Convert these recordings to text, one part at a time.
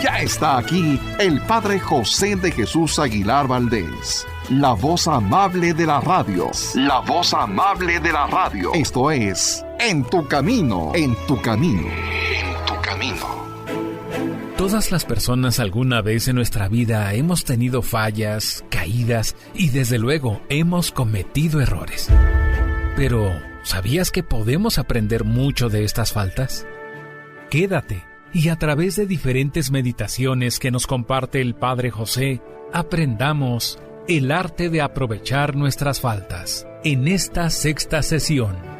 Ya está aquí el Padre José de Jesús Aguilar Valdés, la voz amable de la radio. La voz amable de la radio. Esto es En tu Camino, en tu Camino, en tu Camino. Todas las personas alguna vez en nuestra vida hemos tenido fallas, caídas y desde luego hemos cometido errores. Pero, ¿sabías que podemos aprender mucho de estas faltas? Quédate y a través de diferentes meditaciones que nos comparte el Padre José, aprendamos el arte de aprovechar nuestras faltas en esta sexta sesión.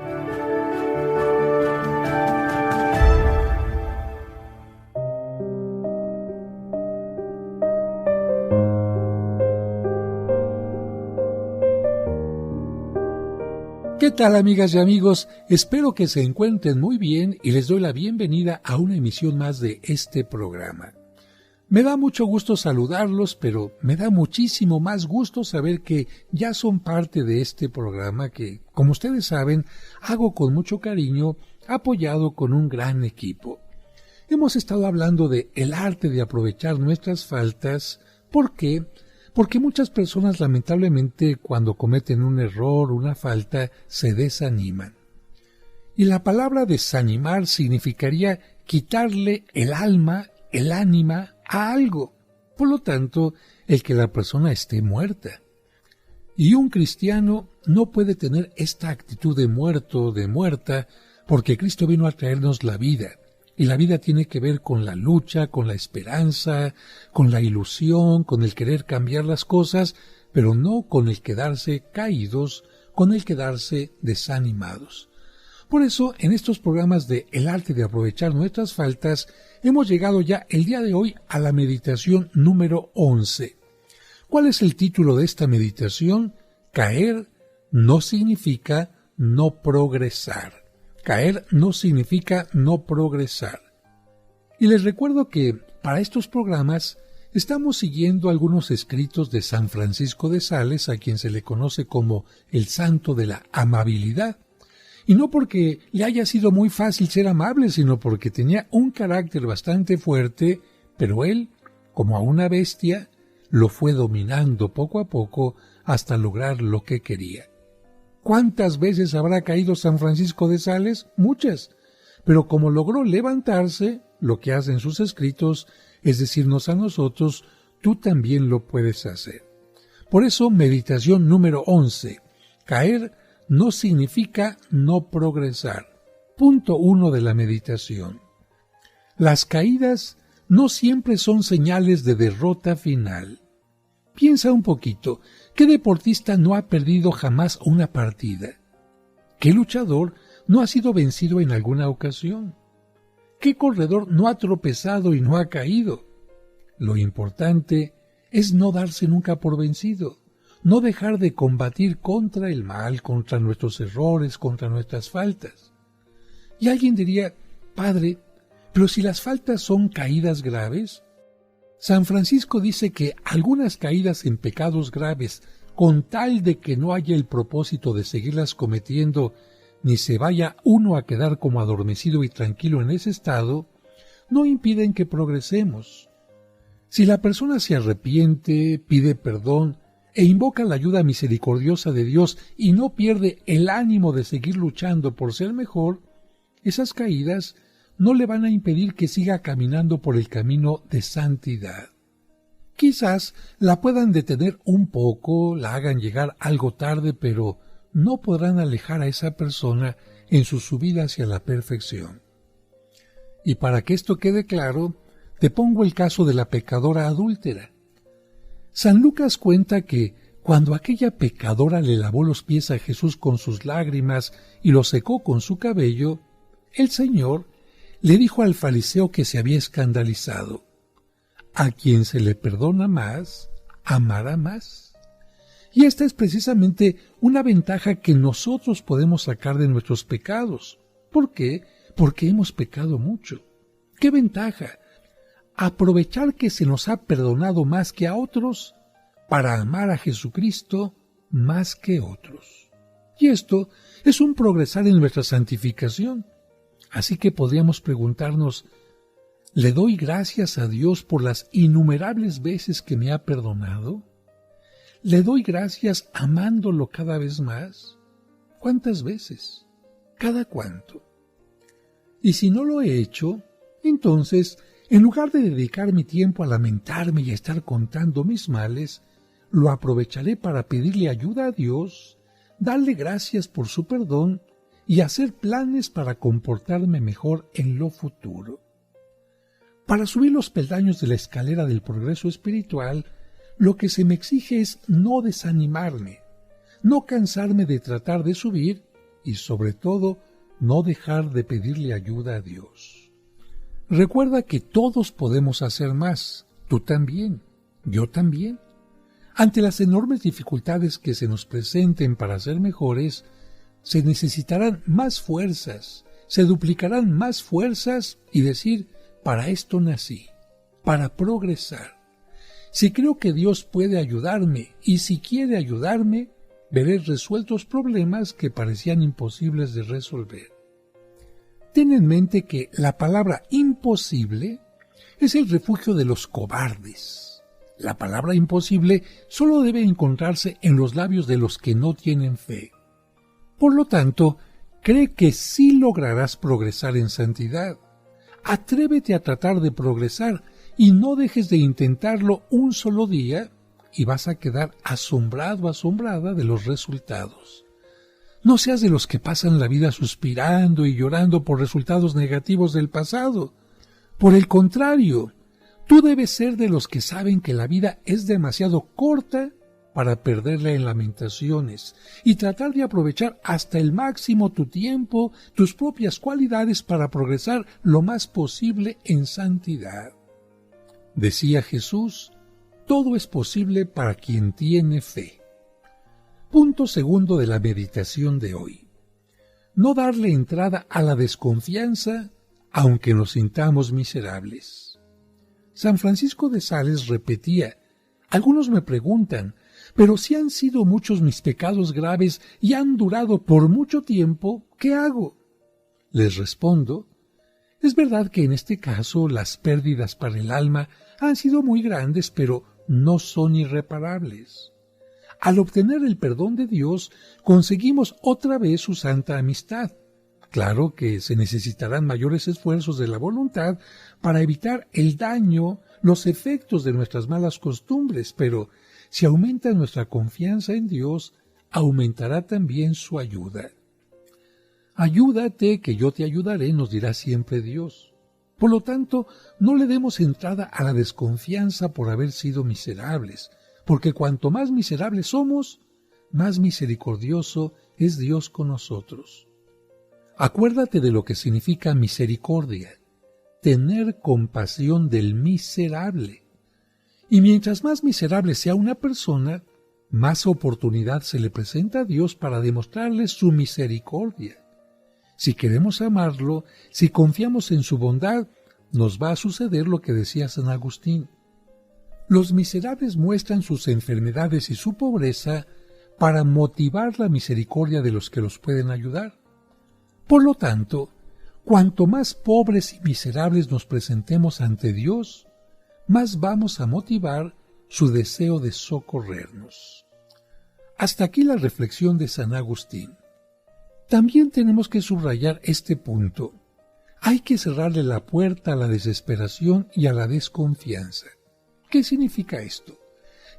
¿Qué tal, amigas y amigos? Espero que se encuentren muy bien y les doy la bienvenida a una emisión más de este programa. Me da mucho gusto saludarlos, pero me da muchísimo más gusto saber que ya son parte de este programa que, como ustedes saben, hago con mucho cariño, apoyado con un gran equipo. Hemos estado hablando de el arte de aprovechar nuestras faltas. ¿Por qué? Porque muchas personas lamentablemente cuando cometen un error, una falta, se desaniman. Y la palabra desanimar significaría quitarle el alma, el ánima a algo. Por lo tanto, el que la persona esté muerta. Y un cristiano no puede tener esta actitud de muerto, de muerta, porque Cristo vino a traernos la vida. Y la vida tiene que ver con la lucha, con la esperanza, con la ilusión, con el querer cambiar las cosas, pero no con el quedarse caídos, con el quedarse desanimados. Por eso, en estos programas de El arte de aprovechar nuestras faltas, hemos llegado ya el día de hoy a la meditación número 11. ¿Cuál es el título de esta meditación? Caer no significa no progresar. Caer no significa no progresar. Y les recuerdo que para estos programas estamos siguiendo algunos escritos de San Francisco de Sales, a quien se le conoce como el santo de la amabilidad. Y no porque le haya sido muy fácil ser amable, sino porque tenía un carácter bastante fuerte, pero él, como a una bestia, lo fue dominando poco a poco hasta lograr lo que quería. ¿Cuántas veces habrá caído San Francisco de Sales? Muchas. Pero como logró levantarse, lo que hace en sus escritos es decirnos a nosotros, tú también lo puedes hacer. Por eso, meditación número 11. Caer no significa no progresar. Punto 1 de la meditación. Las caídas no siempre son señales de derrota final. Piensa un poquito, ¿qué deportista no ha perdido jamás una partida? ¿Qué luchador no ha sido vencido en alguna ocasión? ¿Qué corredor no ha tropezado y no ha caído? Lo importante es no darse nunca por vencido, no dejar de combatir contra el mal, contra nuestros errores, contra nuestras faltas. Y alguien diría, Padre, pero si las faltas son caídas graves. San Francisco dice que algunas caídas en pecados graves, con tal de que no haya el propósito de seguirlas cometiendo, ni se vaya uno a quedar como adormecido y tranquilo en ese estado, no impiden que progresemos. Si la persona se arrepiente, pide perdón e invoca la ayuda misericordiosa de Dios y no pierde el ánimo de seguir luchando por ser mejor, esas caídas no le van a impedir que siga caminando por el camino de santidad. Quizás la puedan detener un poco, la hagan llegar algo tarde, pero no podrán alejar a esa persona en su subida hacia la perfección. Y para que esto quede claro, te pongo el caso de la pecadora adúltera. San Lucas cuenta que cuando aquella pecadora le lavó los pies a Jesús con sus lágrimas y los secó con su cabello, el Señor le dijo al fariseo que se había escandalizado, a quien se le perdona más, amará más. Y esta es precisamente una ventaja que nosotros podemos sacar de nuestros pecados. ¿Por qué? Porque hemos pecado mucho. ¿Qué ventaja? Aprovechar que se nos ha perdonado más que a otros para amar a Jesucristo más que otros. Y esto es un progresar en nuestra santificación. Así que podríamos preguntarnos, ¿Le doy gracias a Dios por las innumerables veces que me ha perdonado? ¿Le doy gracias amándolo cada vez más? ¿Cuántas veces? ¿Cada cuánto? Y si no lo he hecho, entonces, en lugar de dedicar mi tiempo a lamentarme y a estar contando mis males, lo aprovecharé para pedirle ayuda a Dios, darle gracias por su perdón y hacer planes para comportarme mejor en lo futuro. Para subir los peldaños de la escalera del progreso espiritual, lo que se me exige es no desanimarme, no cansarme de tratar de subir y, sobre todo, no dejar de pedirle ayuda a Dios. Recuerda que todos podemos hacer más, tú también, yo también. Ante las enormes dificultades que se nos presenten para ser mejores, se necesitarán más fuerzas, se duplicarán más fuerzas y decir, para esto nací, para progresar. Si creo que Dios puede ayudarme y si quiere ayudarme, veré resueltos problemas que parecían imposibles de resolver. Ten en mente que la palabra imposible es el refugio de los cobardes. La palabra imposible solo debe encontrarse en los labios de los que no tienen fe. Por lo tanto, cree que sí lograrás progresar en santidad. Atrévete a tratar de progresar y no dejes de intentarlo un solo día y vas a quedar asombrado, asombrada de los resultados. No seas de los que pasan la vida suspirando y llorando por resultados negativos del pasado. Por el contrario, tú debes ser de los que saben que la vida es demasiado corta para perderla en lamentaciones y tratar de aprovechar hasta el máximo tu tiempo, tus propias cualidades para progresar lo más posible en santidad. Decía Jesús, todo es posible para quien tiene fe. Punto segundo de la meditación de hoy. No darle entrada a la desconfianza, aunque nos sintamos miserables. San Francisco de Sales repetía, algunos me preguntan, pero si han sido muchos mis pecados graves y han durado por mucho tiempo, ¿qué hago? Les respondo, es verdad que en este caso las pérdidas para el alma han sido muy grandes, pero no son irreparables. Al obtener el perdón de Dios, conseguimos otra vez su santa amistad. Claro que se necesitarán mayores esfuerzos de la voluntad para evitar el daño, los efectos de nuestras malas costumbres, pero si aumenta nuestra confianza en Dios, aumentará también su ayuda. Ayúdate, que yo te ayudaré, nos dirá siempre Dios. Por lo tanto, no le demos entrada a la desconfianza por haber sido miserables, porque cuanto más miserables somos, más misericordioso es Dios con nosotros. Acuérdate de lo que significa misericordia, tener compasión del miserable. Y mientras más miserable sea una persona, más oportunidad se le presenta a Dios para demostrarle su misericordia. Si queremos amarlo, si confiamos en su bondad, nos va a suceder lo que decía San Agustín. Los miserables muestran sus enfermedades y su pobreza para motivar la misericordia de los que los pueden ayudar. Por lo tanto, cuanto más pobres y miserables nos presentemos ante Dios, más vamos a motivar su deseo de socorrernos. Hasta aquí la reflexión de San Agustín. También tenemos que subrayar este punto. Hay que cerrarle la puerta a la desesperación y a la desconfianza. ¿Qué significa esto?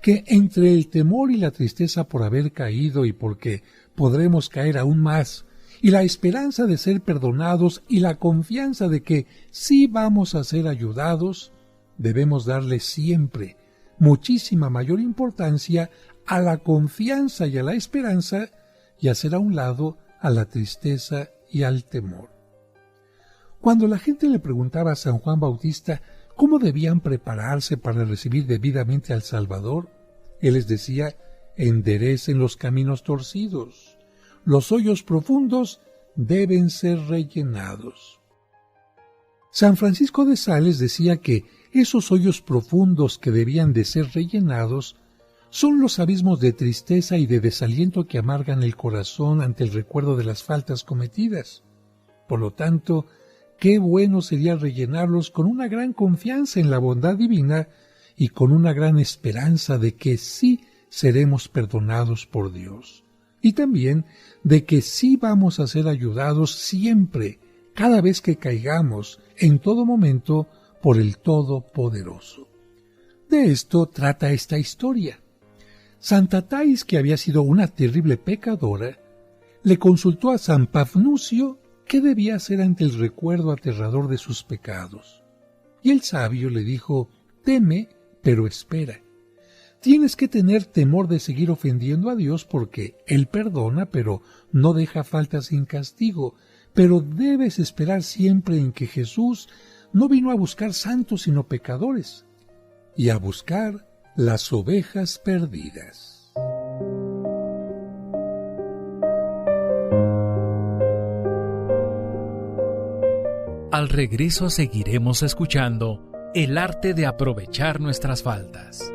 Que entre el temor y la tristeza por haber caído y porque podremos caer aún más, y la esperanza de ser perdonados y la confianza de que sí vamos a ser ayudados, debemos darle siempre muchísima mayor importancia a la confianza y a la esperanza y hacer a un lado a la tristeza y al temor. Cuando la gente le preguntaba a San Juan Bautista cómo debían prepararse para recibir debidamente al Salvador, él les decía, enderecen los caminos torcidos, los hoyos profundos deben ser rellenados. San Francisco de Sales decía que esos hoyos profundos que debían de ser rellenados son los abismos de tristeza y de desaliento que amargan el corazón ante el recuerdo de las faltas cometidas. Por lo tanto, qué bueno sería rellenarlos con una gran confianza en la bondad divina y con una gran esperanza de que sí seremos perdonados por Dios. Y también de que sí vamos a ser ayudados siempre, cada vez que caigamos, en todo momento, por el Todopoderoso. De esto trata esta historia. Santa Thais, que había sido una terrible pecadora, le consultó a San Pafnucio qué debía hacer ante el recuerdo aterrador de sus pecados. Y el sabio le dijo: teme, pero espera. Tienes que tener temor de seguir ofendiendo a Dios porque Él perdona, pero no deja falta sin castigo. Pero debes esperar siempre en que Jesús no vino a buscar santos sino pecadores, y a buscar las ovejas perdidas. Al regreso seguiremos escuchando el arte de aprovechar nuestras faltas.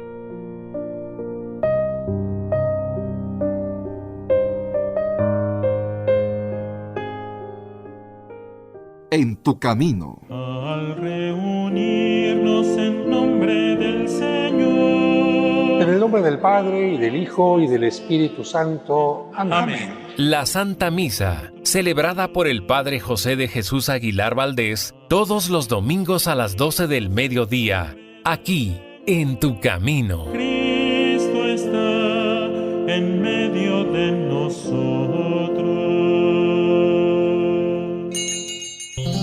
En tu camino. Al reunirnos en nombre del Señor. En el nombre del Padre, y del Hijo, y del Espíritu Santo. Amén. Amén. La Santa Misa, celebrada por el Padre José de Jesús Aguilar Valdés, todos los domingos a las 12 del mediodía, aquí, en tu camino. Cristo está en medio de nosotros.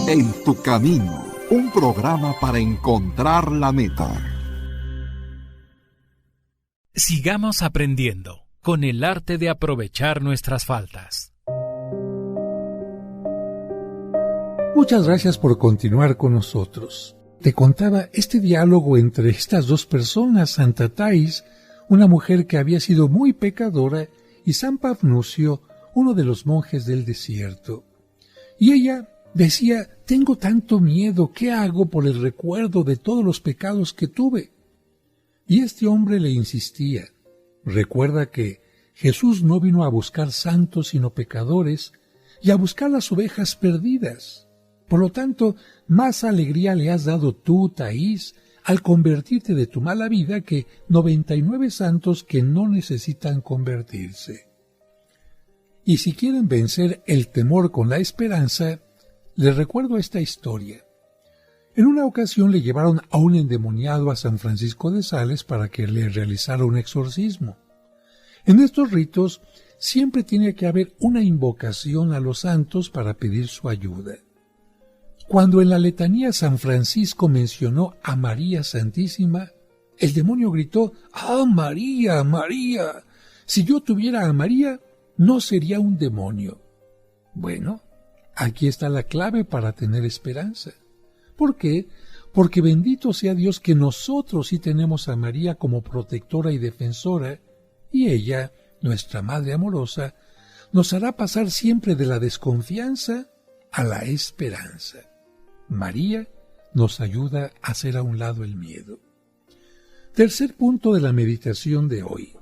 En tu camino, un programa para encontrar la meta. Sigamos aprendiendo con el arte de aprovechar nuestras faltas. Muchas gracias por continuar con nosotros. Te contaba este diálogo entre estas dos personas, Santa Thais, una mujer que había sido muy pecadora, y San Pafnucio, uno de los monjes del desierto. Y ella decía: tengo tanto miedo, ¿qué hago por el recuerdo de todos los pecados que tuve? Y este hombre le insistía: recuerda que Jesús no vino a buscar santos sino pecadores, y a buscar las ovejas perdidas. Por lo tanto, más alegría le has dado tú, Thais, al convertirte de tu mala vida que 99 santos que no necesitan convertirse. Y si quieren vencer el temor con la esperanza, les recuerdo esta historia. En una ocasión le llevaron a un endemoniado a San Francisco de Sales para que le realizara un exorcismo. En estos ritos siempre tiene que haber una invocación a los santos para pedir su ayuda. Cuando en la letanía San Francisco mencionó a María Santísima, el demonio gritó: ¡Ah, María, María! Si yo tuviera a María, no sería un demonio. Bueno, aquí está la clave para tener esperanza. ¿Por qué? Porque bendito sea Dios que nosotros sí tenemos a María como protectora y defensora, y ella, nuestra Madre amorosa, nos hará pasar siempre de la desconfianza a la esperanza. María nos ayuda a hacer a un lado el miedo. Tercer punto de la meditación de hoy: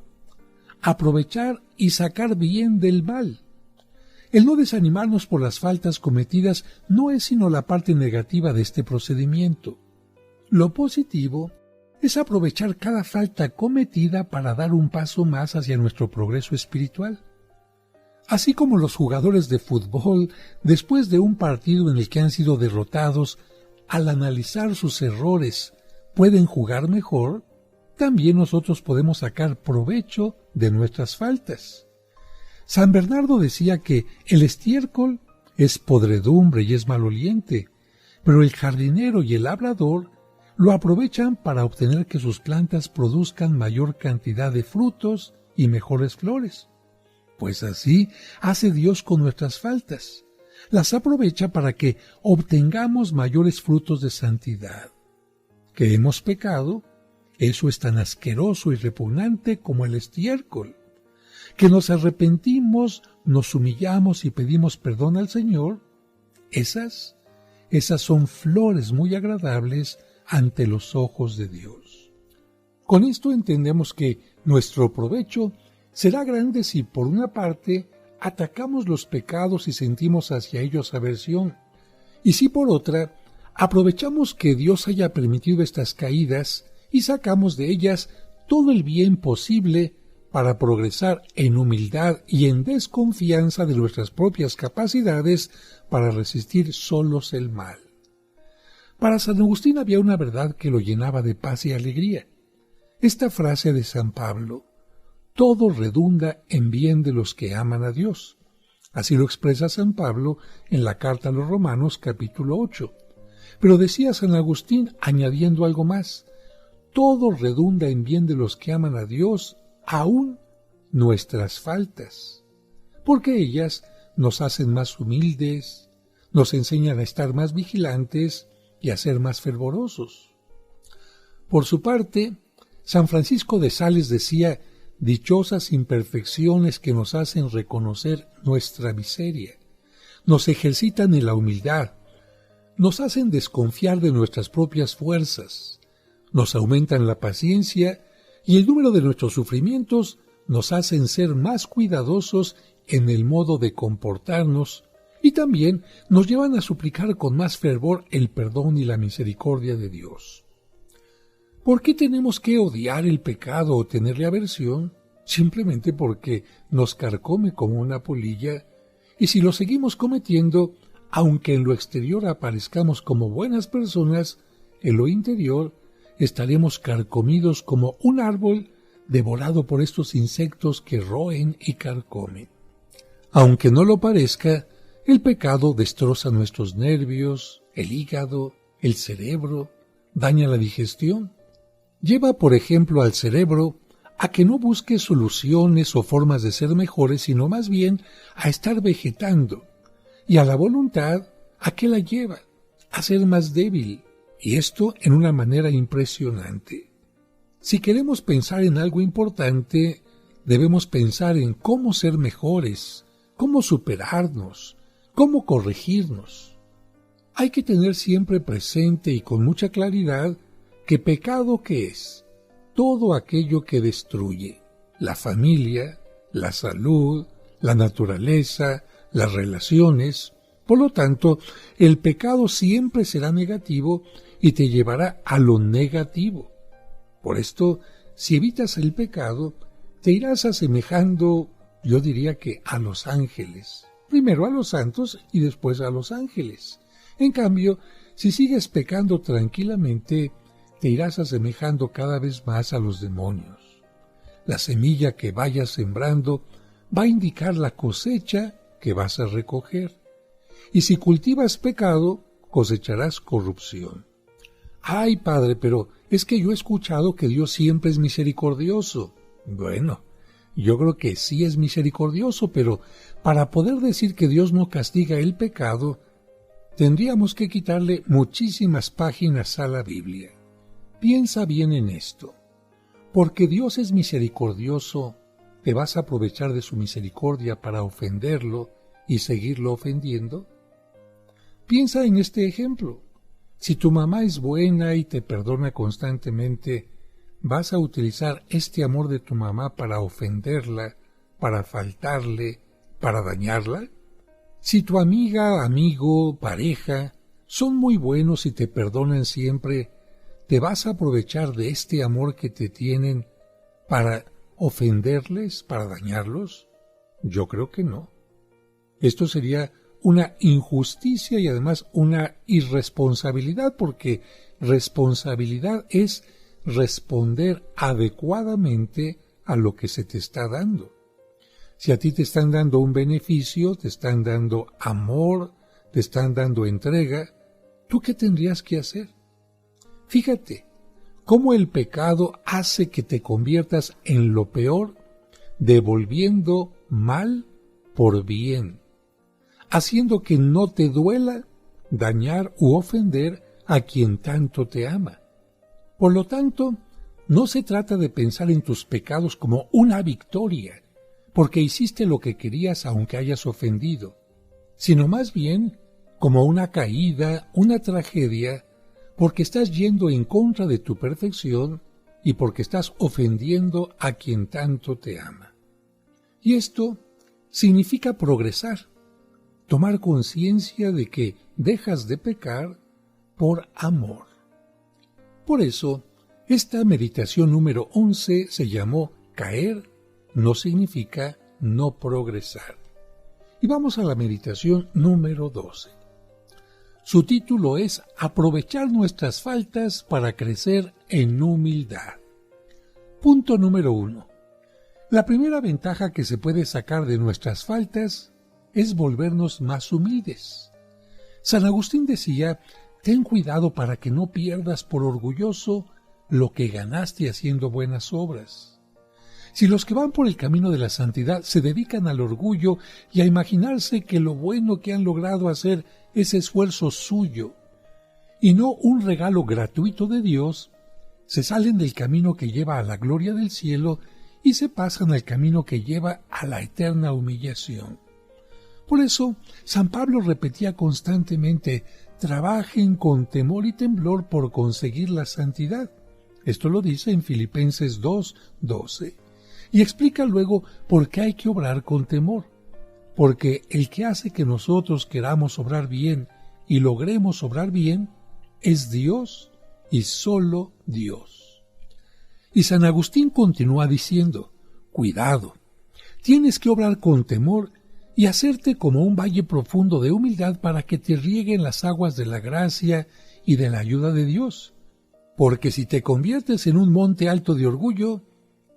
aprovechar y sacar bien del mal. El no desanimarnos por las faltas cometidas no es sino la parte negativa de este procedimiento. Lo positivo es aprovechar cada falta cometida para dar un paso más hacia nuestro progreso espiritual. Así como los jugadores de fútbol, después de un partido en el que han sido derrotados, al analizar sus errores, pueden jugar mejor, también nosotros podemos sacar provecho de nuestras faltas. San Bernardo decía que el estiércol es podredumbre y es maloliente, pero el jardinero y el labrador lo aprovechan para obtener que sus plantas produzcan mayor cantidad de frutos y mejores flores. Pues así hace Dios con nuestras faltas. Las aprovecha para que obtengamos mayores frutos de santidad. Que hemos pecado, eso es tan asqueroso y repugnante como el estiércol. Que nos arrepentimos, nos humillamos y pedimos perdón al Señor, esas son flores muy agradables ante los ojos de Dios. Con esto entendemos que nuestro provecho será grande si, por una parte, atacamos los pecados y sentimos hacia ellos aversión, Y si por otra, aprovechamos que Dios haya permitido estas caídas y sacamos de ellas todo el bien posible para progresar en humildad y en desconfianza de nuestras propias capacidades para resistir solos el mal. Para San Agustín había una verdad que lo llenaba de paz y alegría. Esta frase de San Pablo: todo redunda en bien de los que aman a Dios. Así lo expresa San Pablo en la carta a los Romanos capítulo 8. Pero decía San Agustín añadiendo algo más: todo redunda en bien de los que aman a Dios, aún nuestras faltas, porque ellas nos hacen más humildes, nos enseñan a estar más vigilantes y a ser más fervorosos. Por su parte, San Francisco de Sales decía: dichosas imperfecciones que nos hacen reconocer nuestra miseria, nos ejercitan en la humildad, nos hacen desconfiar de nuestras propias fuerzas, nos aumentan la paciencia y el número de nuestros sufrimientos nos hacen ser más cuidadosos en el modo de comportarnos y también nos llevan a suplicar con más fervor el perdón y la misericordia de Dios. ¿Por qué tenemos que odiar el pecado o tenerle aversión? Simplemente porque nos carcome como una polilla, y si lo seguimos cometiendo, aunque en lo exterior aparezcamos como buenas personas, en lo interior estaremos carcomidos como un árbol devorado por estos insectos que roen y carcomen. Aunque no lo parezca, el pecado destroza nuestros nervios, el hígado, el cerebro, daña la digestión. Lleva, por ejemplo, al cerebro a que no busque soluciones o formas de ser mejores, sino más bien a estar vegetando, y a la voluntad a que la lleva a ser más débil, y esto en una manera impresionante. Si queremos pensar en algo importante, debemos pensar en cómo ser mejores, cómo superarnos, cómo corregirnos. Hay que tener siempre presente y con mucha claridad que pecado, ¿qué es? Todo aquello que destruye la familia, la salud, la naturaleza, las relaciones. Por lo tanto, el pecado siempre será negativo y te llevará a lo negativo. Por esto, si evitas el pecado, te irás asemejando, yo diría que a los ángeles. Primero a los santos y después a los ángeles. En cambio, si sigues pecando tranquilamente, te irás asemejando cada vez más a los demonios. La semilla que vayas sembrando va a indicar la cosecha que vas a recoger. Y si cultivas pecado, cosecharás corrupción. Ay, padre, pero es que yo he escuchado que Dios siempre es misericordioso. Bueno, yo creo que sí es misericordioso, pero para poder decir que Dios no castiga el pecado, tendríamos que quitarle muchísimas páginas a la Biblia. Piensa bien en esto. Porque Dios es misericordioso, ¿te vas a aprovechar de su misericordia para ofenderlo y seguirlo ofendiendo? Piensa en este ejemplo. Si tu mamá es buena y te perdona constantemente, ¿vas a utilizar este amor de tu mamá para ofenderla, para faltarle, para dañarla? Si tu amiga, amigo, pareja son muy buenos y te perdonan siempre, ¿te vas a aprovechar de este amor que te tienen para ofenderles, para dañarlos? Yo creo que no. Esto sería una injusticia y además una irresponsabilidad, porque responsabilidad es responder adecuadamente a lo que se te está dando. Si a ti te están dando un beneficio, te están dando amor, te están dando entrega, ¿tú qué tendrías que hacer? Fíjate cómo el pecado hace que te conviertas en lo peor, devolviendo mal por bien, haciendo que no te duela dañar u ofender a quien tanto te ama. Por lo tanto, no se trata de pensar en tus pecados como una victoria, porque hiciste lo que querías aunque hayas ofendido, sino más bien como una caída, una tragedia, porque estás yendo en contra de tu perfección y porque estás ofendiendo a quien tanto te ama. Y esto significa progresar, tomar conciencia de que dejas de pecar por amor. Por eso, esta meditación número 11 se llamó Caer no significa no progresar. Y vamos a la meditación número 12. Su título es Aprovechar nuestras faltas para crecer en humildad. Punto número 1. La primera ventaja que se puede sacar de nuestras faltas es volvernos más humildes. San Agustín decía, ten cuidado para que no pierdas por orgulloso lo que ganaste haciendo buenas obras. Si los que van por el camino de la santidad se dedican al orgullo y a imaginarse que lo bueno que han logrado hacer es esfuerzo suyo y no un regalo gratuito de Dios, se salen del camino que lleva a la gloria del cielo y se pasan al camino que lleva a la eterna humillación. Por eso, San Pablo repetía constantemente, trabajen con temor y temblor por conseguir la santidad. Esto lo dice en Filipenses 2:12. Y explica luego por qué hay que obrar con temor. Porque el que hace que nosotros queramos obrar bien y logremos obrar bien es Dios y solo Dios. Y San Agustín continúa diciendo, cuidado, tienes que obrar con temor y hacerte como un valle profundo de humildad para que te rieguen las aguas de la gracia y de la ayuda de Dios. Porque si te conviertes en un monte alto de orgullo,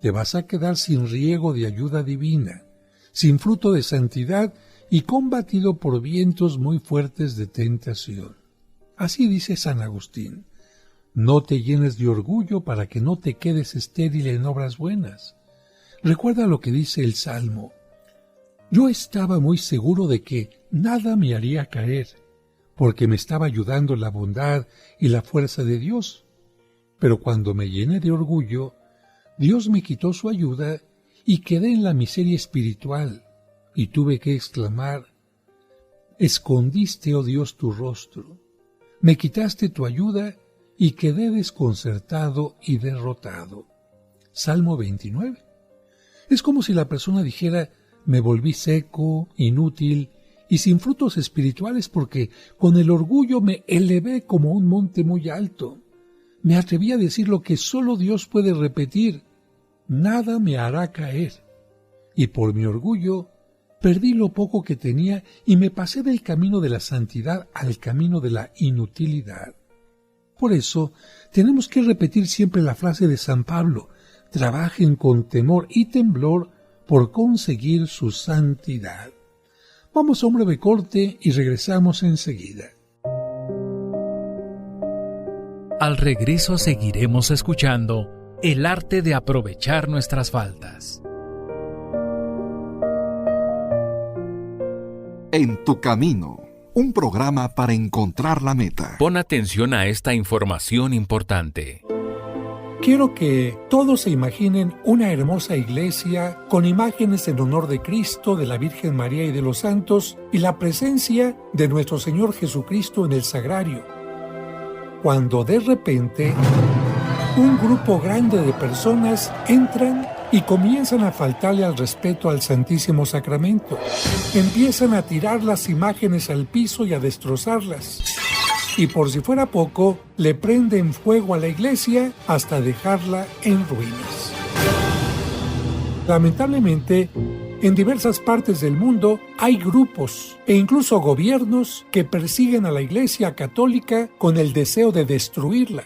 te vas a quedar sin riego de ayuda divina, sin fruto de santidad y combatido por vientos muy fuertes de tentación. Así dice San Agustín, no te llenes de orgullo para que no te quedes estéril en obras buenas. Recuerda lo que dice el Salmo, yo estaba muy seguro de que nada me haría caer, porque me estaba ayudando la bondad y la fuerza de Dios. Pero cuando me llené de orgullo, Dios me quitó su ayuda y quedé en la miseria espiritual, y tuve que exclamar, escondiste, oh Dios, tu rostro, me quitaste tu ayuda y quedé desconcertado y derrotado. Salmo 29. Es como si la persona dijera, me volví seco, inútil y sin frutos espirituales porque con el orgullo me elevé como un monte muy alto. Me atreví a decir lo que solo Dios puede repetir, nada me hará caer. Y por mi orgullo perdí lo poco que tenía y me pasé del camino de la santidad al camino de la inutilidad. Por eso tenemos que repetir siempre la frase de San Pablo, trabajen con temor y temblor por conseguir su santidad. Vamos a un breve corte y regresamos enseguida. Al regreso seguiremos escuchando el arte de aprovechar nuestras faltas. En tu camino, un programa para encontrar la meta. Pon atención a esta información importante. Quiero que todos se imaginen una hermosa iglesia con imágenes en honor de Cristo, de la Virgen María y de los santos y la presencia de nuestro Señor Jesucristo en el sagrario. Cuando de repente un grupo grande de personas entran y comienzan a faltarle al respeto al Santísimo Sacramento. Empiezan a tirar las imágenes al piso y a destrozarlas. Y por si fuera poco, le prenden fuego a la iglesia hasta dejarla en ruinas. Lamentablemente, en diversas partes del mundo hay grupos e incluso gobiernos que persiguen a la Iglesia Católica con el deseo de destruirla.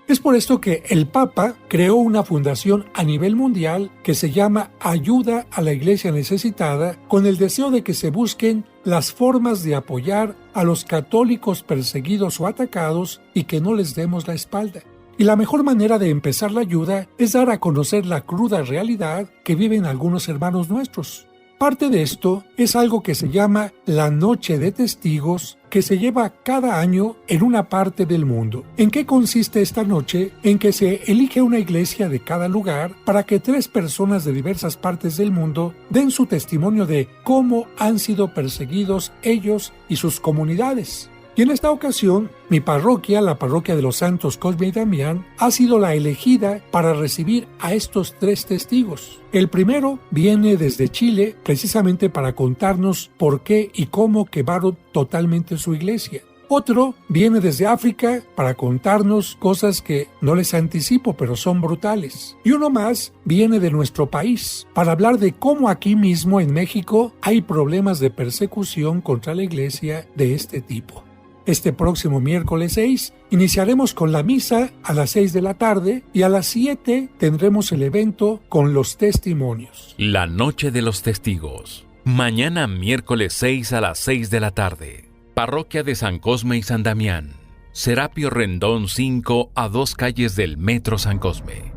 Es por esto que el Papa creó una fundación a nivel mundial que se llama Ayuda a la Iglesia Necesitada, con el deseo de que se busquen las formas de apoyar a los católicos perseguidos o atacados y que no les demos la espalda. Y la mejor manera de empezar la ayuda es dar a conocer la cruda realidad que viven algunos hermanos nuestros. Parte de esto es algo que se llama la Noche de Testigos, que se lleva cada año en una parte del mundo. ¿En qué consiste esta noche? En que se elige una iglesia de cada lugar para que 3 personas de diversas partes del mundo den su testimonio de cómo han sido perseguidos ellos y sus comunidades. Y en esta ocasión, mi parroquia, la parroquia de los Santos Cosme y Damián, ha sido la elegida para recibir a estos 3 testigos. El primero viene desde Chile, precisamente para contarnos por qué y cómo quemaron totalmente su iglesia. Otro viene desde África para contarnos cosas que no les anticipo, pero son brutales. Y uno más viene de nuestro país para hablar de cómo aquí mismo en México hay problemas de persecución contra la iglesia de este tipo. Este próximo miércoles 6 iniciaremos con la misa a las 6 de la tarde y a las 7 tendremos el evento con los testimonios. La Noche de los Testigos. Mañana miércoles 6 a las 6 de la tarde. Parroquia de San Cosme y San Damián. Serapio Rendón 5 a 2 calles del Metro San Cosme.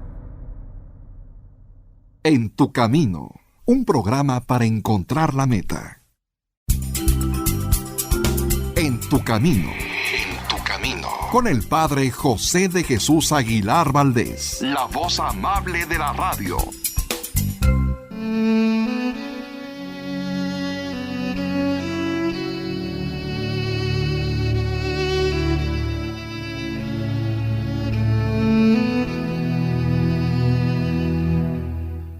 En tu camino, un programa para encontrar la meta. En tu camino. En tu camino. Con el Padre José de Jesús Aguilar Valdés, la voz amable de la radio.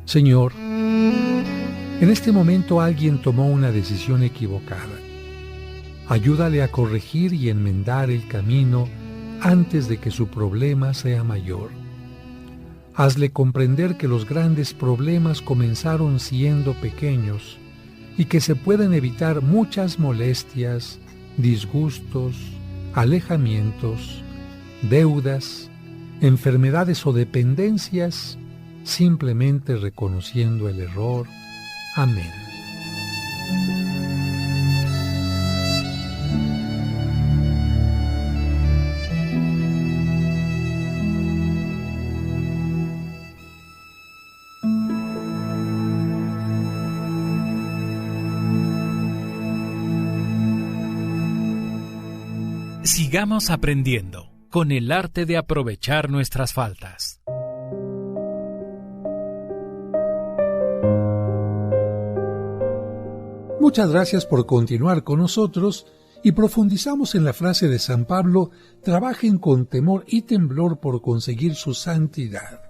Señor, en este momento alguien tomó una decisión equivocada. Ayúdale a corregir y enmendar el camino antes de que su problema sea mayor. Hazle comprender que los grandes problemas comenzaron siendo pequeños y que se pueden evitar muchas molestias, disgustos, alejamientos, deudas, enfermedades o dependencias, simplemente reconociendo el error. Amén. Sigamos aprendiendo con el arte de aprovechar nuestras faltas. Muchas gracias por continuar con nosotros y profundizamos en la frase de San Pablo: trabajen con temor y temblor por conseguir su santidad.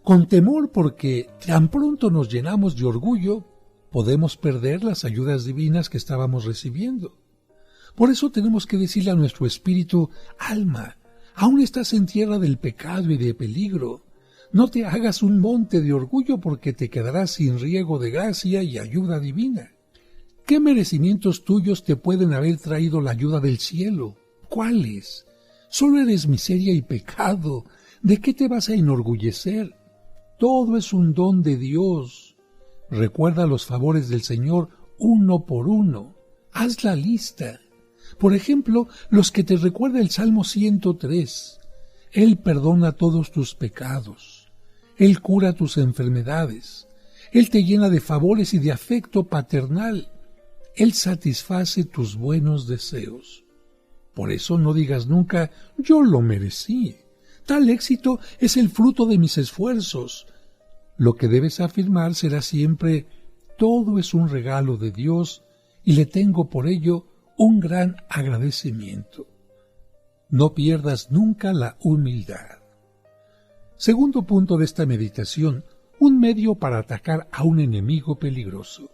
Con temor porque tan pronto nos llenamos de orgullo, podemos perder las ayudas divinas que estábamos recibiendo. Por eso tenemos que decirle a nuestro espíritu: alma, aún estás en tierra del pecado y de peligro. No te hagas un monte de orgullo porque te quedarás sin riego de gracia y ayuda divina. ¿Qué merecimientos tuyos te pueden haber traído la ayuda del cielo? ¿Cuáles? Solo eres miseria y pecado. ¿De qué te vas a enorgullecer? Todo es un don de Dios. Recuerda los favores del Señor uno por uno. Haz la lista. Por ejemplo, los que te recuerda el Salmo 103. Él perdona todos tus pecados. Él cura tus enfermedades. Él te llena de favores y de afecto paternal. Él satisface tus buenos deseos. Por eso no digas nunca: yo lo merecí. Tal éxito es el fruto de mis esfuerzos. Lo que debes afirmar será siempre: todo es un regalo de Dios y le tengo por ello un gran agradecimiento. No pierdas nunca la humildad. Segundo punto de esta meditación: un medio para atacar a un enemigo peligroso.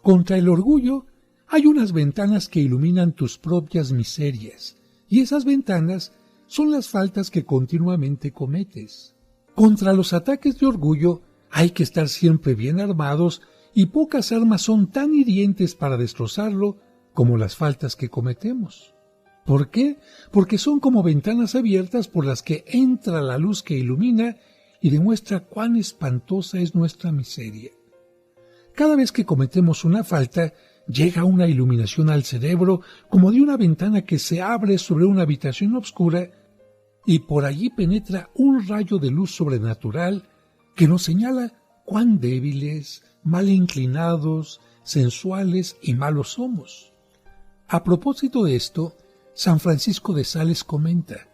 Contra el orgullo hay unas ventanas que iluminan tus propias miserias, y esas ventanas son las faltas que continuamente cometes. Contra los ataques de orgullo hay que estar siempre bien armados, y pocas armas son tan hirientes para destrozarlo como las faltas que cometemos. ¿Por qué? Porque son como ventanas abiertas por las que entra la luz que ilumina y demuestra cuán espantosa es nuestra miseria. Cada vez que cometemos una falta, llega una iluminación al cerebro como de una ventana que se abre sobre una habitación oscura, y por allí penetra un rayo de luz sobrenatural que nos señala cuán débiles, mal inclinados, sensuales y malos somos. A propósito de esto, San Francisco de Sales comenta: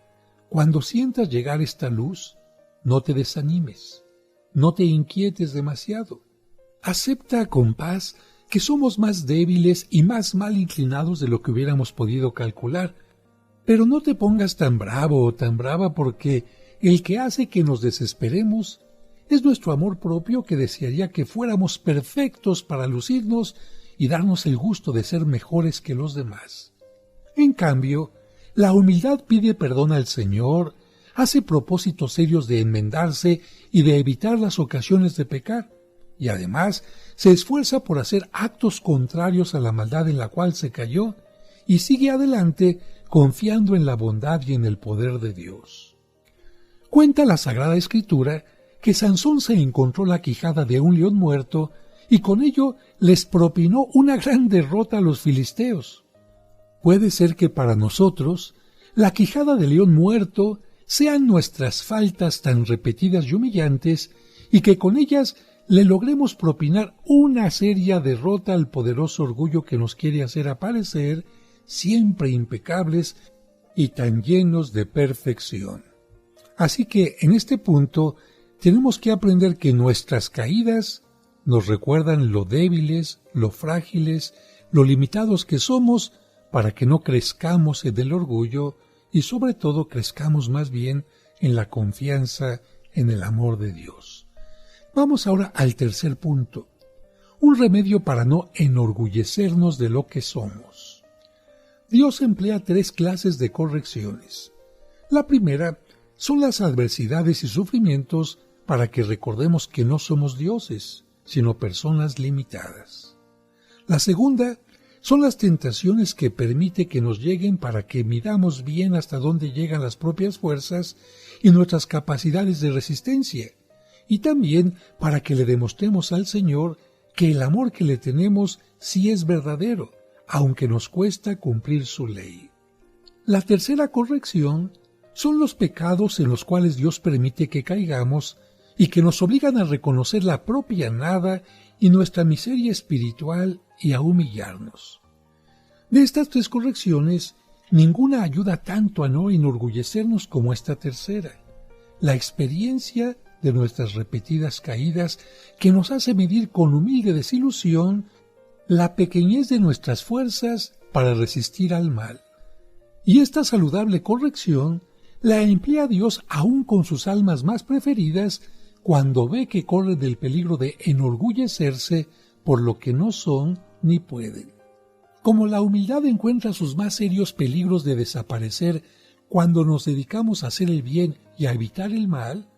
cuando sientas llegar esta luz, no te desanimes, no te inquietes demasiado. Acepta con paz que somos más débiles y más mal inclinados de lo que hubiéramos podido calcular, pero no te pongas tan bravo o tan brava, porque el que hace que nos desesperemos es nuestro amor propio, que desearía que fuéramos perfectos para lucirnos y darnos el gusto de ser mejores que los demás. En cambio, la humildad pide perdón al Señor, hace propósitos serios de enmendarse y de evitar las ocasiones de pecar, y además se esfuerza por hacer actos contrarios a la maldad en la cual se cayó, y sigue adelante confiando en la bondad y en el poder de Dios. Cuenta la Sagrada Escritura que Sansón se encontró la quijada de un león muerto y con ello les propinó una gran derrota a los filisteos. Puede ser que para nosotros la quijada de león muerto sean nuestras faltas tan repetidas y humillantes y que con ellas le logremos propinar una seria derrota al poderoso orgullo que nos quiere hacer aparecer siempre impecables y tan llenos de perfección. Así que en este punto tenemos que aprender que nuestras caídas nos recuerdan lo débiles, lo frágiles, lo limitados que somos para que no crezcamos en el orgullo y sobre todo crezcamos más bien en la confianza en el amor de Dios. Vamos ahora al tercer punto, un remedio para no enorgullecernos de lo que somos. Dios emplea 3 clases de correcciones. La primera son las adversidades y sufrimientos para que recordemos que no somos dioses, sino personas limitadas. La segunda son las tentaciones que permite que nos lleguen para que midamos bien hasta dónde llegan las propias fuerzas y nuestras capacidades de resistencia, y también para que le demostremos al Señor que el amor que le tenemos sí es verdadero, aunque nos cuesta cumplir su ley. La tercera corrección son los pecados en los cuales Dios permite que caigamos y que nos obligan a reconocer la propia nada y nuestra miseria espiritual y a humillarnos. De estas 3 correcciones, ninguna ayuda tanto a no enorgullecernos como esta tercera, la experiencia de nuestras repetidas caídas que nos hace medir con humilde desilusión la pequeñez de nuestras fuerzas para resistir al mal. Y esta saludable corrección la emplea Dios aún con sus almas más preferidas cuando ve que corren del peligro de enorgullecerse por lo que no son ni pueden. Como la humildad encuentra sus más serios peligros de desaparecer cuando nos dedicamos a hacer el bien y a evitar el mal,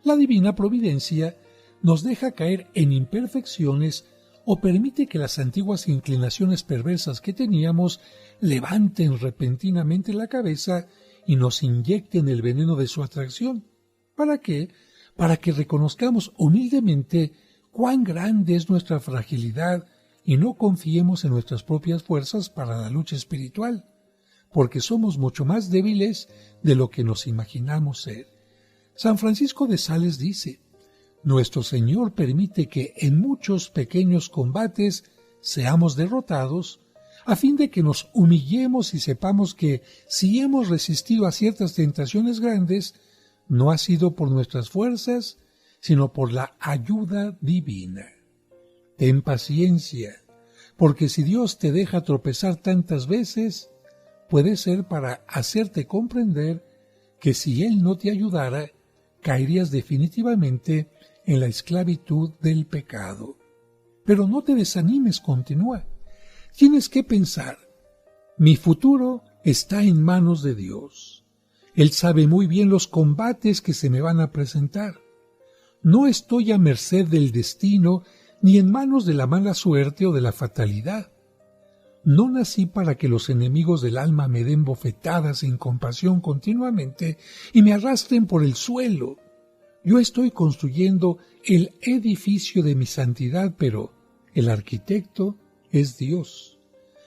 la divina providencia nos deja caer en imperfecciones o permite que las antiguas inclinaciones perversas que teníamos levanten repentinamente la cabeza y nos inyecten el veneno de su atracción. ¿Para qué? Para que reconozcamos humildemente cuán grande es nuestra fragilidad y no confiemos en nuestras propias fuerzas para la lucha espiritual, porque somos mucho más débiles de lo que nos imaginamos ser. San Francisco de Sales dice: nuestro Señor permite que en muchos pequeños combates seamos derrotados, a fin de que nos humillemos y sepamos que si hemos resistido a ciertas tentaciones grandes, no ha sido por nuestras fuerzas, sino por la ayuda divina. Ten paciencia, porque si Dios te deja tropezar tantas veces, puede ser para hacerte comprender que si Él no te ayudara, caerías definitivamente en la esclavitud del pecado. Pero no te desanimes, continúa. Tienes que pensar, mi futuro está en manos de Dios. Él sabe muy bien los combates que se me van a presentar. No estoy a merced del destino ni en manos de la mala suerte o de la fatalidad. No nací para que los enemigos del alma me den bofetadas sin compasión continuamente y me arrastren por el suelo. Yo estoy construyendo el edificio de mi santidad, pero el arquitecto es Dios,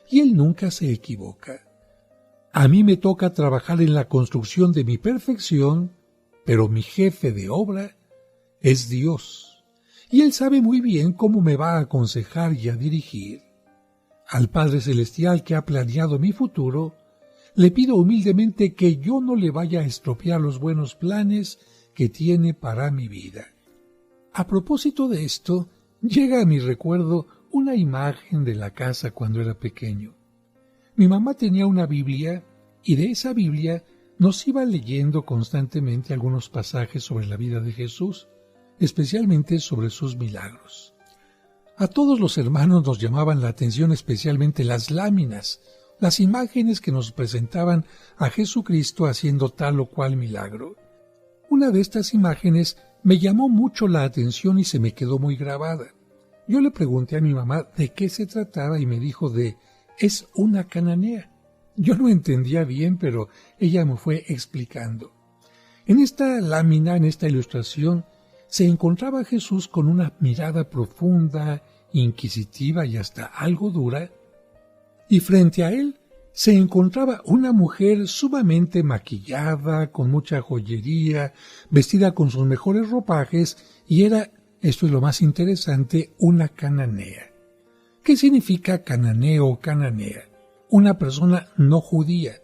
y Él nunca se equivoca. A mí me toca trabajar en la construcción de mi perfección, pero mi jefe de obra es Dios, y Él sabe muy bien cómo me va a aconsejar y a dirigir. Al Padre Celestial que ha planeado mi futuro, le pido humildemente que yo no le vaya a estropear los buenos planes que tiene para mi vida. A propósito de esto, llega a mi recuerdo una imagen de la casa cuando era pequeño. Mi mamá tenía una Biblia y de esa Biblia nos iba leyendo constantemente algunos pasajes sobre la vida de Jesús, especialmente sobre sus milagros. A todos los hermanos nos llamaban la atención especialmente las láminas, las imágenes que nos presentaban a Jesucristo haciendo tal o cual milagro. Una de estas imágenes me llamó mucho la atención y se me quedó muy grabada. Yo le pregunté a mi mamá de qué se trataba y me dijo es una cananea. Yo no entendía bien, pero ella me fue explicando. En esta lámina, en esta ilustración, se encontraba Jesús con una mirada profunda, inquisitiva y hasta algo dura, y frente a él se encontraba una mujer sumamente maquillada, con mucha joyería, vestida con sus mejores ropajes, y era, esto es lo más interesante, una cananea. ¿Qué significa cananeo o cananea? Una persona no judía,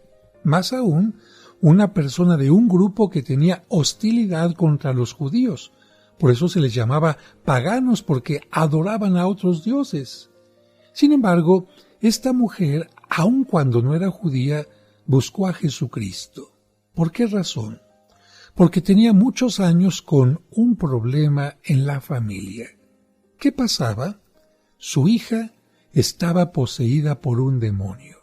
más aún, una persona de un grupo que tenía hostilidad contra los judíos. Por eso se les llamaba paganos, porque adoraban a otros dioses. Sin embargo, esta mujer, aun cuando no era judía, buscó a Jesucristo. ¿Por qué razón? Porque tenía muchos años con un problema en la familia. ¿Qué pasaba? Su hija estaba poseída por un demonio.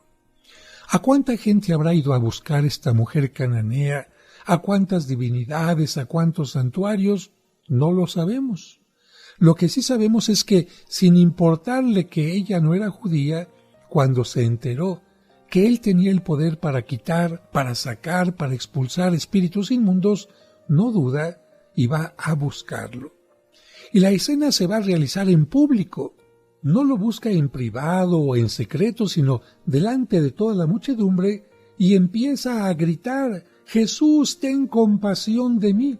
¿A cuánta gente habrá ido a buscar esta mujer cananea? ¿A cuántas divinidades? ¿A cuántos santuarios? No lo sabemos. Lo que sí sabemos es que, sin importarle que ella no era judía, cuando se enteró que él tenía el poder para quitar, para sacar, para expulsar espíritus inmundos, no duda y va a buscarlo. Y la escena se va a realizar en público. No lo busca en privado o en secreto, sino delante de toda la muchedumbre, y empieza a gritar: «Jesús, ten compasión de mí».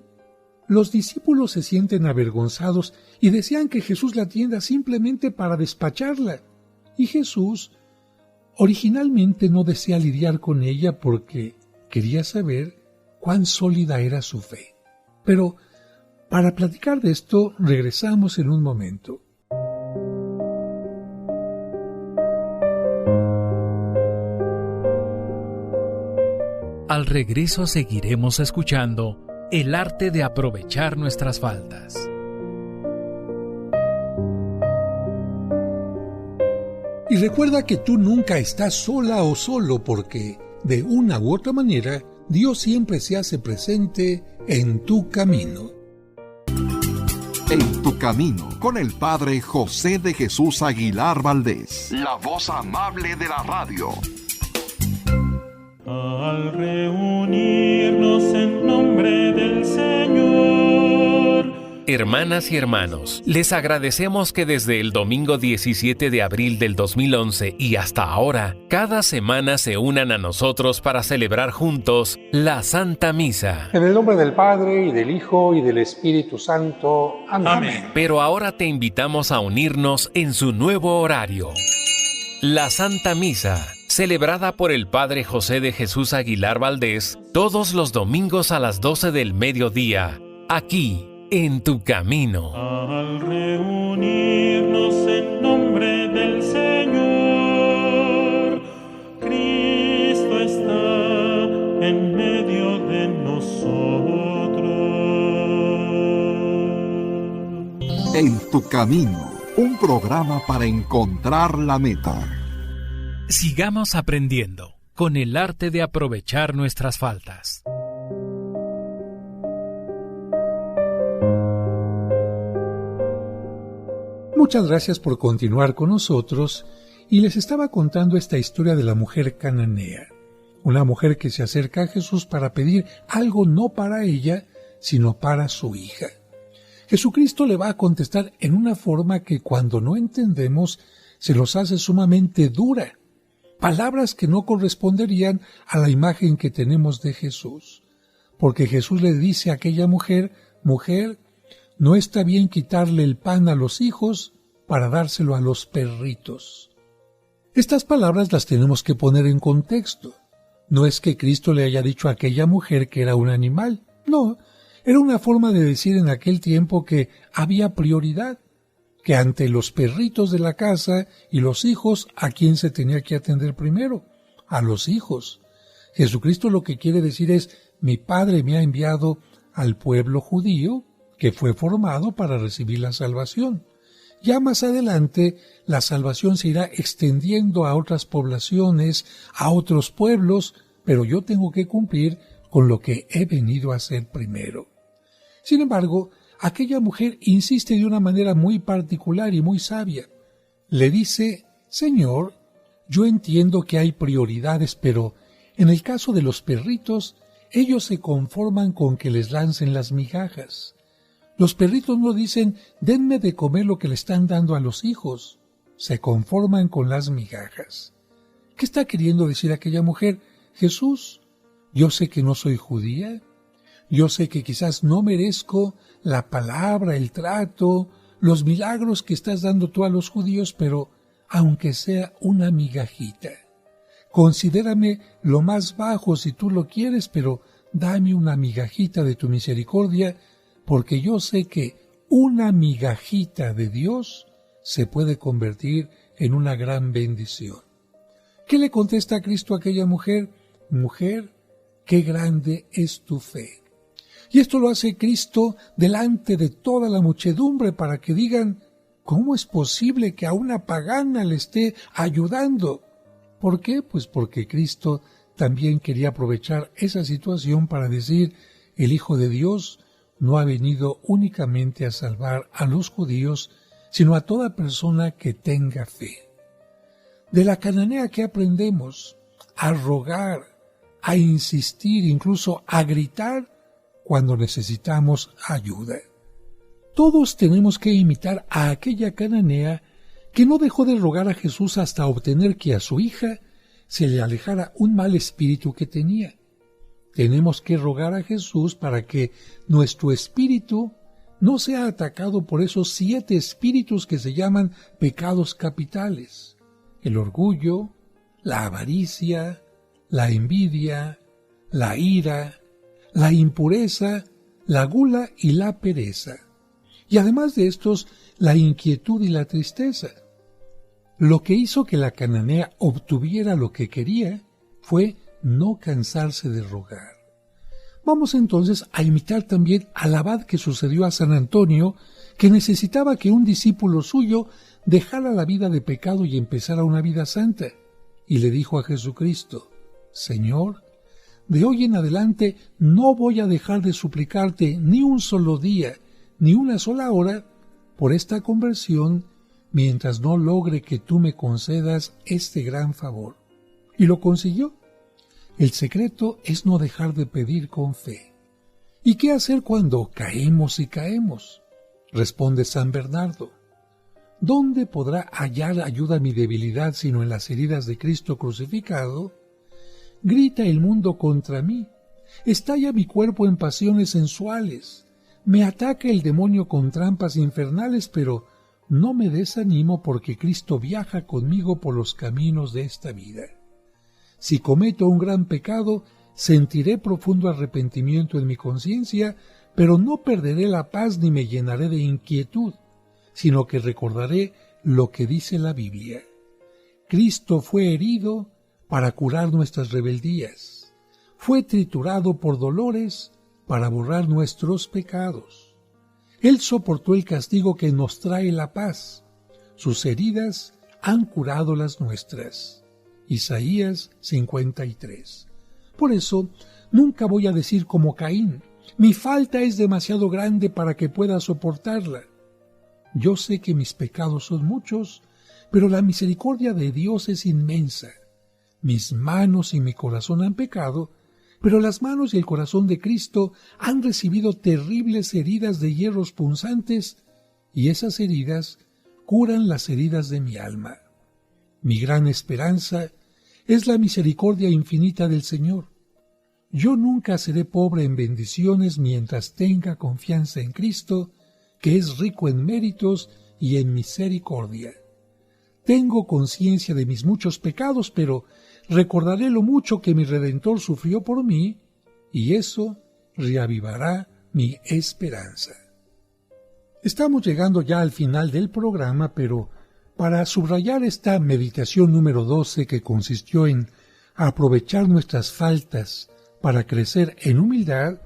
Los discípulos se sienten avergonzados y desean que Jesús la atienda simplemente para despacharla. Y Jesús originalmente no desea lidiar con ella porque quería saber cuán sólida era su fe. Pero para platicar de esto regresamos en un momento. Al regreso seguiremos escuchando el arte de aprovechar nuestras faltas. Y recuerda que tú nunca estás sola o solo, porque de una u otra manera Dios siempre se hace presente en tu camino. En tu camino, con el Padre José de Jesús Aguilar Valdés, la voz amable de la radio. Al reunirnos en nombre del Señor. Hermanas y hermanos, les agradecemos que desde el domingo 17 de abril del 2011 y hasta ahora, cada semana se unan a nosotros para celebrar juntos la Santa Misa. En el nombre del Padre, y del Hijo, y del Espíritu Santo. Amén. Amén. Pero ahora te invitamos a unirnos en su nuevo horario. La Santa Misa, celebrada por el Padre José de Jesús Aguilar Valdés, todos los domingos a las 12 del mediodía, aquí, en tu camino. Al reunirnos en nombre del Señor, Cristo está en medio de nosotros. En tu camino, un programa para encontrar la meta. Sigamos aprendiendo con el arte de aprovechar nuestras faltas. Muchas gracias por continuar con nosotros, y les estaba contando esta historia de la mujer cananea, una mujer que se acerca a Jesús para pedir algo no para ella, sino para su hija. Jesucristo le va a contestar en una forma que cuando no entendemos se nos hace sumamente dura, palabras que no corresponderían a la imagen que tenemos de Jesús, porque Jesús le dice a aquella mujer: «Mujer, no está bien quitarle el pan a los hijos para dárselo a los perritos». Estas palabras las tenemos que poner en contexto. No es que Cristo le haya dicho a aquella mujer que era un animal, no, era una forma de decir en aquel tiempo que había prioridad, que ante los perritos de la casa y los hijos, ¿a quién se tenía que atender primero? A los hijos. Jesucristo lo que quiere decir es: mi Padre me ha enviado al pueblo judío, que fue formado para recibir la salvación. Ya más adelante, la salvación se irá extendiendo a otras poblaciones, a otros pueblos, pero yo tengo que cumplir con lo que he venido a hacer primero. Sin embargo, aquella mujer insiste de una manera muy particular y muy sabia. Le dice: Señor, yo entiendo que hay prioridades, pero en el caso de los perritos, ellos se conforman con que les lancen las migajas. Los perritos no dicen: denme de comer lo que le están dando a los hijos. Se conforman con las migajas. ¿Qué está queriendo decir aquella mujer? Jesús, yo sé que no soy judía, yo sé que quizás no merezco la palabra, el trato, los milagros que estás dando tú a los judíos, pero aunque sea una migajita, considérame lo más bajo si tú lo quieres, pero dame una migajita de tu misericordia, porque yo sé que una migajita de Dios se puede convertir en una gran bendición. ¿Qué le contesta Cristo a aquella mujer? Mujer, qué grande es tu fe. Y esto lo hace Cristo delante de toda la muchedumbre para que digan: ¿cómo es posible que a una pagana le esté ayudando? ¿Por qué? Pues porque Cristo también quería aprovechar esa situación para decir: el Hijo de Dios no ha venido únicamente a salvar a los judíos, sino a toda persona que tenga fe. De la cananea, ¿qué aprendemos? A rogar, a insistir, incluso a gritar cuando necesitamos ayuda. Todos tenemos que imitar a aquella cananea que no dejó de rogar a Jesús hasta obtener que a su hija se le alejara un mal espíritu que tenía. Tenemos que rogar a Jesús para que nuestro espíritu no sea atacado por esos 7 espíritus que se llaman pecados capitales: el orgullo, la avaricia, la envidia, la ira, la impureza, la gula y la pereza. Y además de estos, la inquietud y la tristeza. Lo que hizo que la cananea obtuviera lo que quería fue no cansarse de rogar. Vamos entonces a imitar también al abad que sucedió a San Antonio, que necesitaba que un discípulo suyo dejara la vida de pecado y empezara una vida santa. Y le dijo a Jesucristo: Señor, de hoy en adelante no voy a dejar de suplicarte ni un solo día, ni una sola hora, por esta conversión, mientras no logre que tú me concedas este gran favor. Y lo consiguió. El secreto es no dejar de pedir con fe. ¿Y qué hacer cuando caemos y caemos? Responde San Bernardo: ¿dónde podrá hallar ayuda mi debilidad sino en las heridas de Cristo crucificado? Grita el mundo contra mí, estalla mi cuerpo en pasiones sensuales, me ataca el demonio con trampas infernales, pero no me desanimo porque Cristo viaja conmigo por los caminos de esta vida. Si cometo un gran pecado, sentiré profundo arrepentimiento en mi conciencia, pero no perderé la paz ni me llenaré de inquietud, sino que recordaré lo que dice la Biblia. Cristo fue herido para curar nuestras rebeldías, fue triturado por dolores para borrar nuestros pecados. Él soportó el castigo que nos trae la paz. Sus heridas han curado las nuestras. Isaías 53. Por eso, nunca voy a decir como Caín: mi falta es demasiado grande para que pueda soportarla. Yo sé que mis pecados son muchos, pero la misericordia de Dios es inmensa. Mis manos y mi corazón han pecado, pero las manos y el corazón de Cristo han recibido terribles heridas de hierros punzantes, y esas heridas curan las heridas de mi alma. Mi gran esperanza es la misericordia infinita del Señor. Yo nunca seré pobre en bendiciones mientras tenga confianza en Cristo, que es rico en méritos y en misericordia. Tengo conciencia de mis muchos pecados, pero recordaré lo mucho que mi Redentor sufrió por mí, y eso reavivará mi esperanza. Estamos llegando ya al final del programa, pero para subrayar esta meditación número 12, que consistió en aprovechar nuestras faltas para crecer en humildad,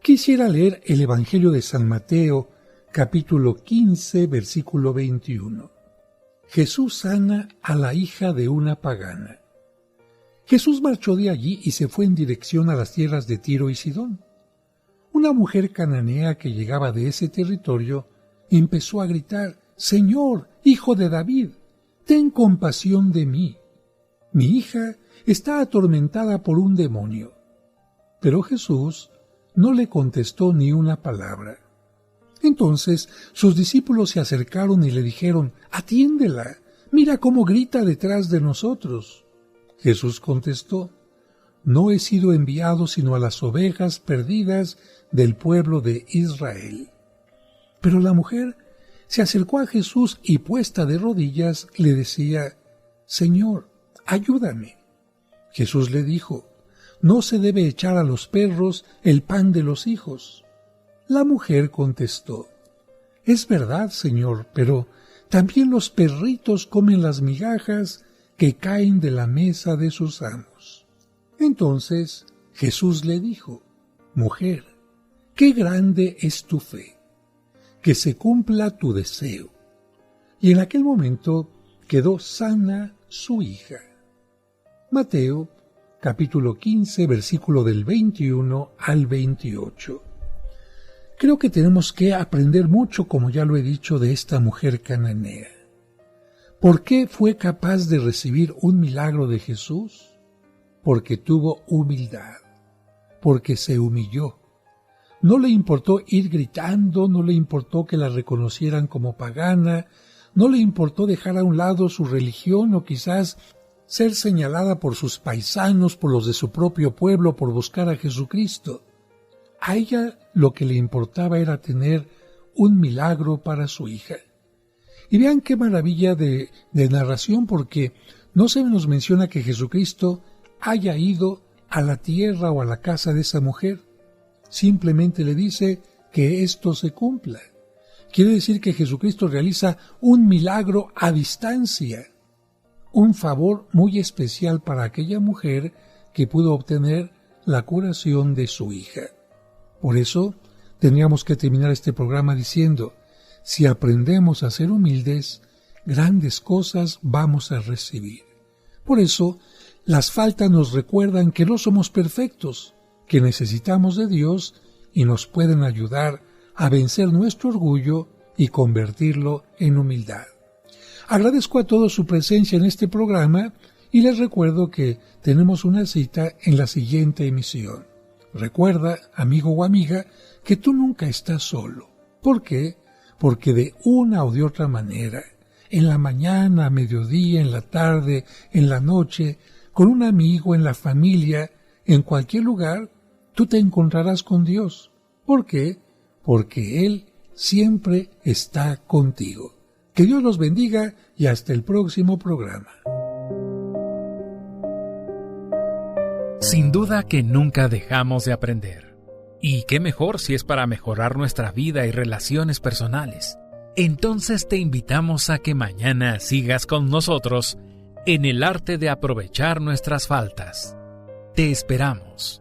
quisiera leer el Evangelio de San Mateo, capítulo 15, versículo 21. Jesús sana a la hija de una pagana. Jesús marchó de allí y se fue en dirección a las tierras de Tiro y Sidón. Una mujer cananea que llegaba de ese territorio empezó a gritar: «Señor, hijo de David, ten compasión de mí. Mi hija está atormentada por un demonio». Pero Jesús no le contestó ni una palabra. Entonces sus discípulos se acercaron y le dijeron: «Atiéndela, mira cómo grita detrás de nosotros». Jesús contestó: «No he sido enviado sino a las ovejas perdidas del pueblo de Israel». Pero la mujer se acercó a Jesús y, puesta de rodillas, le decía: «Señor, ayúdame». Jesús le dijo: «No se debe echar a los perros el pan de los hijos». La mujer contestó: «Es verdad, Señor, pero también los perritos comen las migajas que caen de la mesa de sus amos». Entonces Jesús le dijo: «Mujer, qué grande es tu fe, que se cumpla tu deseo». Y en aquel momento quedó sana su hija. Mateo, capítulo 15, versículo del 21 al 28. Creo que tenemos que aprender mucho, como ya lo he dicho, de esta mujer cananea. ¿Por qué fue capaz de recibir un milagro de Jesús? Porque tuvo humildad, porque se humilló. No le importó ir gritando, no le importó que la reconocieran como pagana, no le importó dejar a un lado su religión o quizás ser señalada por sus paisanos, por los de su propio pueblo, por buscar a Jesucristo. A ella lo que le importaba era tener un milagro para su hija. Y vean qué maravilla de narración, porque no se nos menciona que Jesucristo haya ido a la tierra o a la casa de esa mujer. Simplemente le dice que esto se cumpla. Quiere decir que Jesucristo realiza un milagro a distancia, un favor muy especial para aquella mujer que pudo obtener la curación de su hija. Por eso tendríamos que terminar este programa diciendo: si aprendemos a ser humildes, grandes cosas vamos a recibir. Por eso, las faltas nos recuerdan que no somos perfectos, que necesitamos de Dios y nos pueden ayudar a vencer nuestro orgullo y convertirlo en humildad. Agradezco a todos su presencia en este programa y les recuerdo que tenemos una cita en la siguiente emisión. Recuerda, amigo o amiga, que tú nunca estás solo. ¿Por qué? Porque de una o de otra manera, en la mañana, a mediodía, en la tarde, en la noche, con un amigo, en la familia, en cualquier lugar, tú te encontrarás con Dios. ¿Por qué? Porque Él siempre está contigo. Que Dios los bendiga y hasta el próximo programa. Sin duda que nunca dejamos de aprender. Y qué mejor si es para mejorar nuestra vida y relaciones personales. Entonces te invitamos a que mañana sigas con nosotros en el arte de aprovechar nuestras faltas. Te esperamos.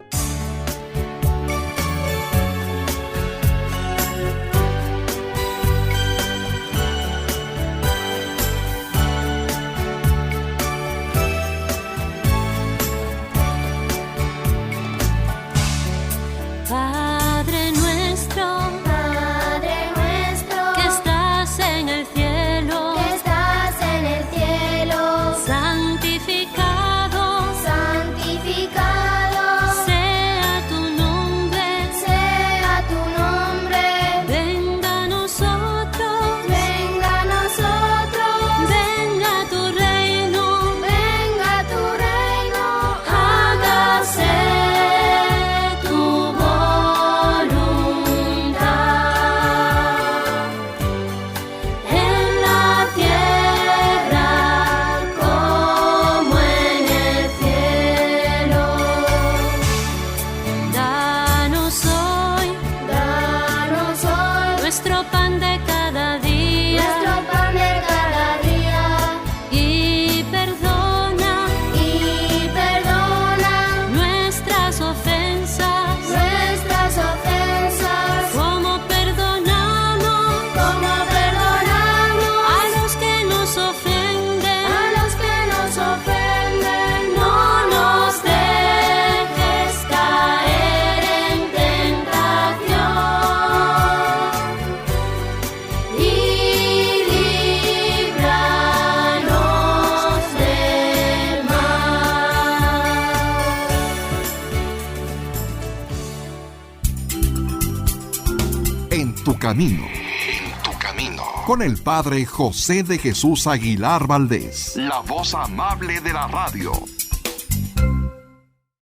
Ofensas, como perdonamos tu camino. En tu camino. Con el Padre José de Jesús Aguilar Valdés. La voz amable de la radio.